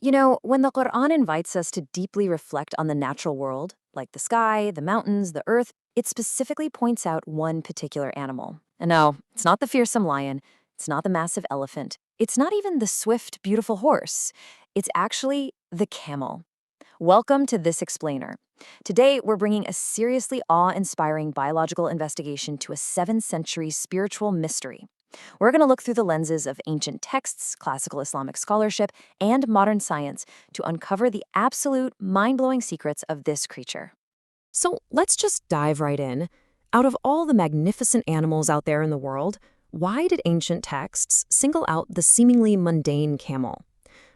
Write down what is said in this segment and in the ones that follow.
You know, when the Quran invites us to deeply reflect on the natural world, like the sky, the mountains, the earth, it specifically points out one particular animal. And no, it's not the fearsome lion, it's not the massive elephant, it's not even the swift, beautiful horse. It's actually the camel. Welcome to This Explainer. Today, we're bringing a seriously awe-inspiring biological investigation to a 7th century spiritual mystery. We're going to look through the lenses of ancient texts, classical Islamic scholarship, and modern science to uncover the absolute mind-blowing secrets of this creature. So let's just dive right in. Out of all the magnificent animals out there in the world, why did ancient texts single out the seemingly mundane camel?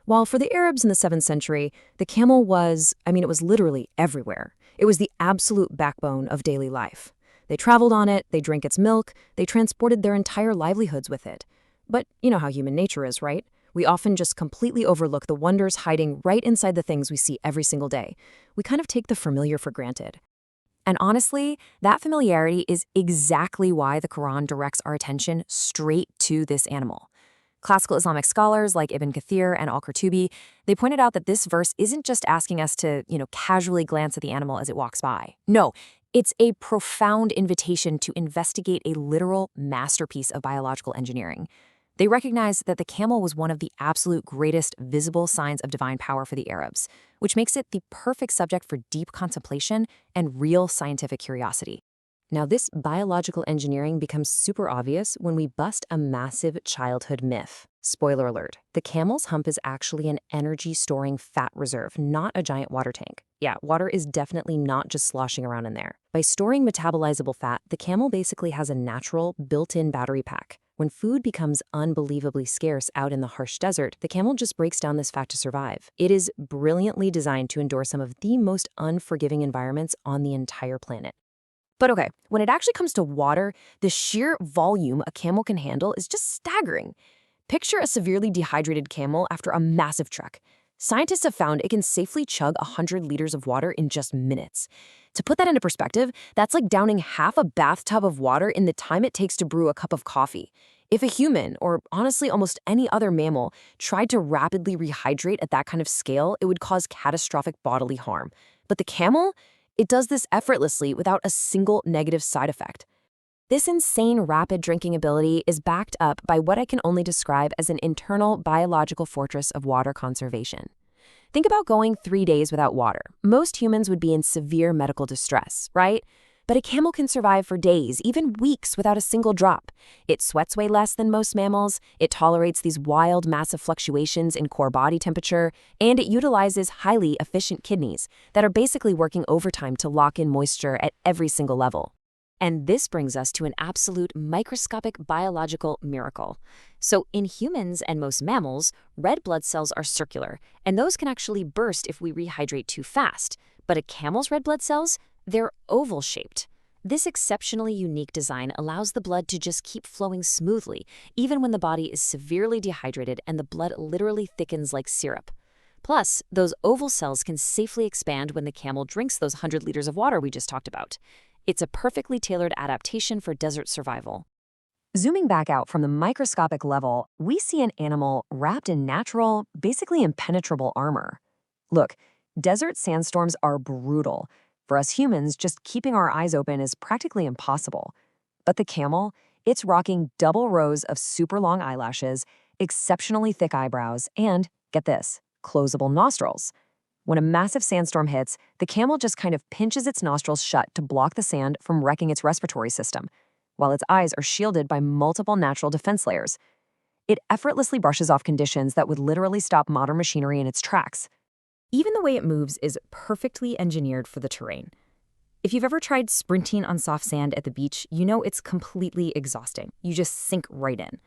While for the Arabs in the 7th century, the camel was, it was literally everywhere. It was the absolute backbone of daily life. They traveled on it, they drank its milk, they transported their entire livelihoods with it. But you know how human nature is, right? We often just completely overlook the wonders hiding right inside the things we see every single day. We kind of take the familiar for granted. And honestly, that familiarity is exactly why the Quran directs our attention straight to this animal. Classical Islamic scholars like Ibn Kathir and Al-Qurtubi, they pointed out that this verse isn't just asking us to, casually glance at the animal as it walks by. No, it's a profound invitation to investigate a literal masterpiece of biological engineering. They recognized that the camel was one of the absolute greatest visible signs of divine power for the Arabs, which makes it the perfect subject for deep contemplation and real scientific curiosity. Now, this biological engineering becomes super obvious when we bust a massive childhood myth. Spoiler alert, the camel's hump is actually an energy-storing fat reserve, not a giant water tank. Yeah, water is definitely not just sloshing around in there. By storing metabolizable fat, the camel basically has a natural, built-in battery pack. When food becomes unbelievably scarce out in the harsh desert, the camel just breaks down this fat to survive. It is brilliantly designed to endure some of the most unforgiving environments on the entire planet. But okay, when it actually comes to water, the sheer volume a camel can handle is just staggering. Picture a severely dehydrated camel after a massive trek. Scientists have found it can safely chug 100 liters of water in just minutes. To put that into perspective, that's like downing half a bathtub of water in the time it takes to brew a cup of coffee. If a human, or honestly almost any other mammal, tried to rapidly rehydrate at that kind of scale, it would cause catastrophic bodily harm. But the camel? It does this effortlessly without a single negative side effect. This insane rapid drinking ability is backed up by what I can only describe as an internal biological fortress of water conservation. Think about going 3 days without water. Most humans would be in severe medical distress, right? But a camel can survive for days, even weeks, without a single drop. It sweats way less than most mammals, it tolerates these wild, massive fluctuations in core body temperature, and it utilizes highly efficient kidneys that are basically working overtime to lock in moisture at every single level. And this brings us to an absolute microscopic biological miracle. So in humans and most mammals, red blood cells are circular, and those can actually burst if we rehydrate too fast. But a camel's red blood cells, they're oval-shaped. This exceptionally unique design allows the blood to just keep flowing smoothly, even when the body is severely dehydrated and the blood literally thickens like syrup. Plus, those oval cells can safely expand when the camel drinks those 100 liters of water we just talked about. It's a perfectly tailored adaptation for desert survival. Zooming back out from the microscopic level, we see an animal wrapped in natural, basically impenetrable armor. Look, desert sandstorms are brutal. For us humans, just keeping our eyes open is practically impossible. But the camel, it's rocking double rows of super long eyelashes, exceptionally thick eyebrows, and, get this, closable nostrils. When a massive sandstorm hits, the camel just kind of pinches its nostrils shut to block the sand from wrecking its respiratory system, while its eyes are shielded by multiple natural defense layers. It effortlessly brushes off conditions that would literally stop modern machinery in its tracks. Even the way it moves is perfectly engineered for the terrain. If you've ever tried sprinting on soft sand at the beach, you know it's completely exhausting. You just sink right in.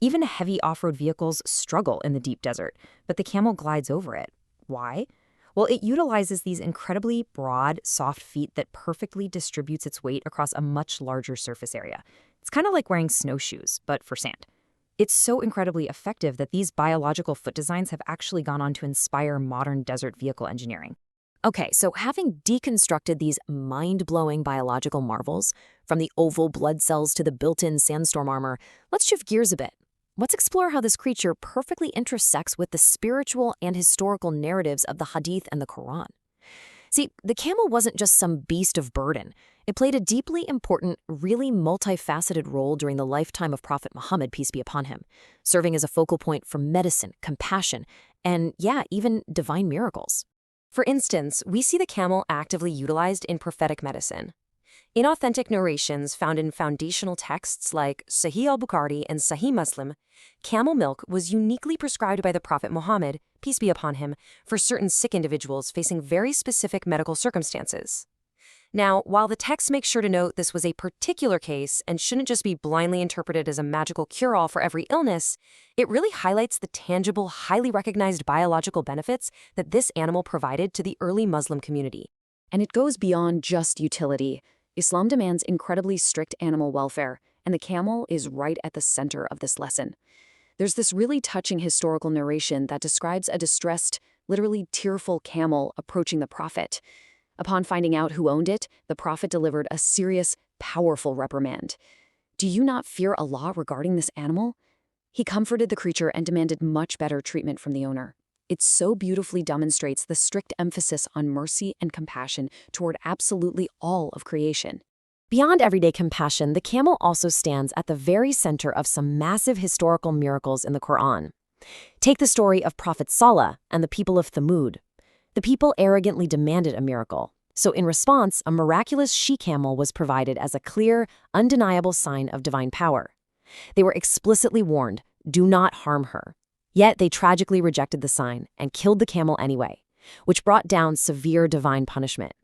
Even heavy off-road vehicles struggle in the deep desert, but the camel glides over it. Why? Well, it utilizes these incredibly broad, soft feet that perfectly distributes its weight across a much larger surface area. It's kind of like wearing snowshoes, but for sand. It's so incredibly effective that these biological foot designs have actually gone on to inspire modern desert vehicle engineering. Okay, so having deconstructed these mind-blowing biological marvels, from the oval blood cells to the built-in sandstorm armor, let's shift gears a bit. Let's explore how this creature perfectly intersects with the spiritual and historical narratives of the Hadith and the Quran. See, the camel wasn't just some beast of burden. It played a deeply important, really multifaceted role during the lifetime of Prophet Muhammad, peace be upon him, serving as a focal point for medicine, compassion, and even divine miracles. For instance, we see the camel actively utilized in prophetic medicine. In authentic narrations found in foundational texts like Sahih al-Bukhari and Sahih Muslim, camel milk was uniquely prescribed by the Prophet Muhammad, peace be upon him, for certain sick individuals facing very specific medical circumstances. Now, while the text makes sure to note this was a particular case and shouldn't just be blindly interpreted as a magical cure-all for every illness, it really highlights the tangible, highly recognized biological benefits that this animal provided to the early Muslim community. And it goes beyond just utility. Islam demands incredibly strict animal welfare, and the camel is right at the center of this lesson. There's this really touching historical narration that describes a distressed, literally tearful camel approaching the Prophet. Upon finding out who owned it, the Prophet delivered a serious, powerful reprimand. "Do you not fear Allah regarding this animal?" He comforted the creature and demanded much better treatment from the owner. It so beautifully demonstrates the strict emphasis on mercy and compassion toward absolutely all of creation. Beyond everyday compassion, the camel also stands at the very center of some massive historical miracles in the Quran. Take the story of Prophet Salih and the people of Thamud. The people arrogantly demanded a miracle. So in response, a miraculous she-camel was provided as a clear, undeniable sign of divine power. They were explicitly warned, do not harm her. Yet they tragically rejected the sign and killed the camel anyway, which brought down severe divine punishment.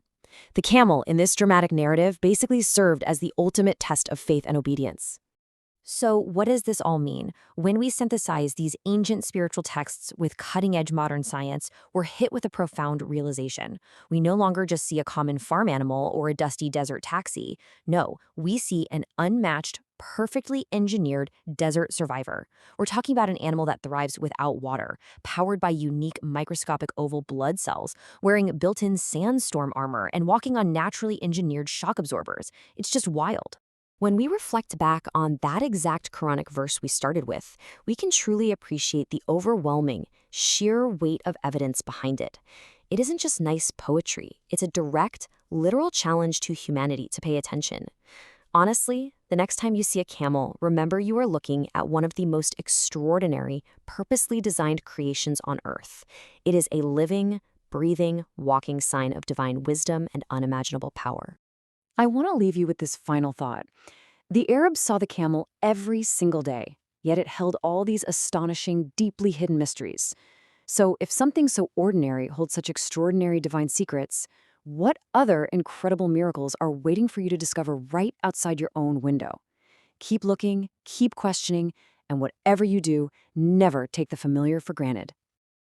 The camel, in this dramatic narrative, basically served as the ultimate test of faith and obedience. So what does this all mean? When we synthesize these ancient spiritual texts with cutting-edge modern science, we're hit with a profound realization. We no longer just see a common farm animal or a dusty desert taxi. No, we see an unmatched, perfectly engineered desert survivor. We're talking about an animal that thrives without water, powered by unique microscopic oval blood cells, wearing built-in sandstorm armor, and walking on naturally engineered shock absorbers. It's just wild. When we reflect back on that exact Quranic verse we started with, we can truly appreciate the overwhelming, sheer weight of evidence behind it. It isn't just nice poetry. It's a direct, literal challenge to humanity to pay attention. Honestly, the next time you see a camel, remember you are looking at one of the most extraordinary, purposely designed creations on Earth. It is a living, breathing, walking sign of divine wisdom and unimaginable power. I want to leave you with this final thought. The Arabs saw the camel every single day, yet it held all these astonishing, deeply hidden mysteries. So if something so ordinary holds such extraordinary divine secrets, what other incredible miracles are waiting for you to discover right outside your own window? Keep looking, keep questioning, and whatever you do, never take the familiar for granted.